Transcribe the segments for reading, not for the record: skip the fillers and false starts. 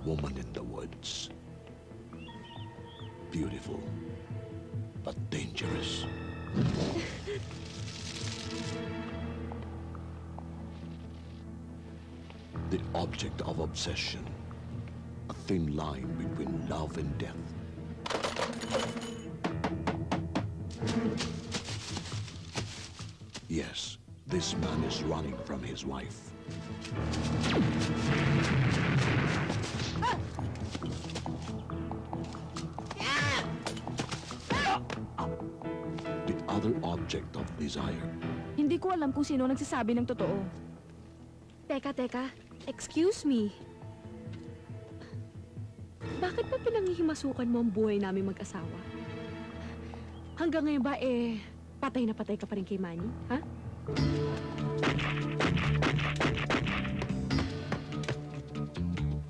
woman in the woods. Beautiful, but dangerous. The object of obsession, a thin line between love and death. Yes, this man is running from his wife. The other object of desire. Hindi ko alam kung sino nagsasabi ng totoo. Teka. Excuse me. Bakit ba pinanghihimasukan mo ang buhay namin mag-asawa? Hanggang ngayon ba, patay na patay ka pa rin kay Manny, ha?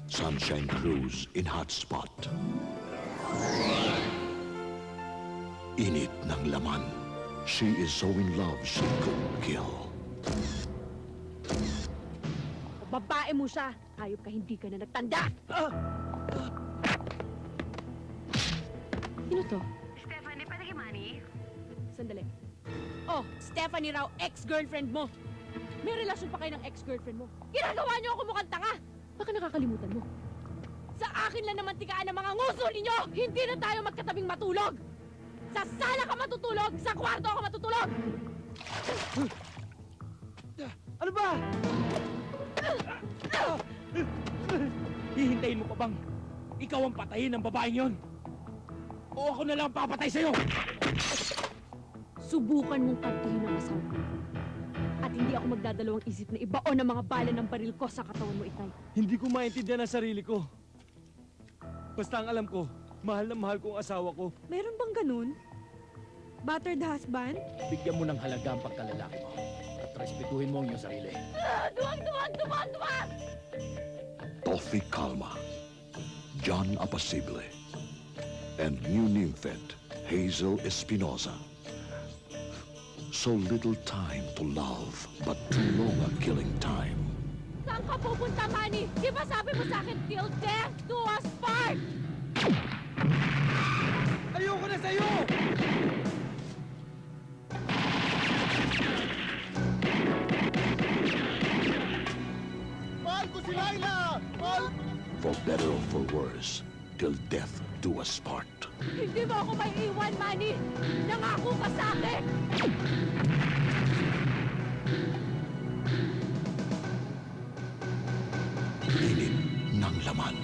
Sunshine Cruise in hot spot. Init ng laman. She is so in love she could kill. Babae mo siya! Hayop ka, hindi ka na nagtanda! Sino to? Stephanie, pwede kay Manny? Sandali. Oh, Stephanie raw, ex-girlfriend mo! May relasyon pa kayo ng ex-girlfriend mo. Ginagawa niyo ako mukhang tanga! Baka nakakalimutan mo. Sa akin lang naman tigaan ang mga nguso ninyo! Hindi na tayo magkatabing matulog! Sa sala ka matutulog! Sa kwarto ako matutulog! Ano ba? Hihintayin mo pa bang ikaw ang patayin ng babaeng yon? O ako na lang papatay sa'yo? Subukan mong partihin ang asawa ko. At hindi ako magdadalawang isip na ibaon ang mga bala ng baril ko sa katawan mo, Itay. Hindi ko maintindihan ang sarili ko. Basta ang alam ko, mahal na mahal ko ang asawa ko. Meron bang ganun? Battered husband? Bigyan mo ng halaga ang pagkalalaki mo. At respetuhin mo ang iyong sarili. Duwag! Toffee Calma, John Apacible, and new nymphet Hazel Espinosa. So little time to love, but too long a killing time. Saan ka pupunta, Manny? Di ba sabi mo sa akin, till death do us part? Ayoko na sa'yo! Mahal ko si Laila! Mahal! For better or for worse, till death do us part. Hindi mo ako may iwan, Manny! Nangako ka sa akin! Init ng laman.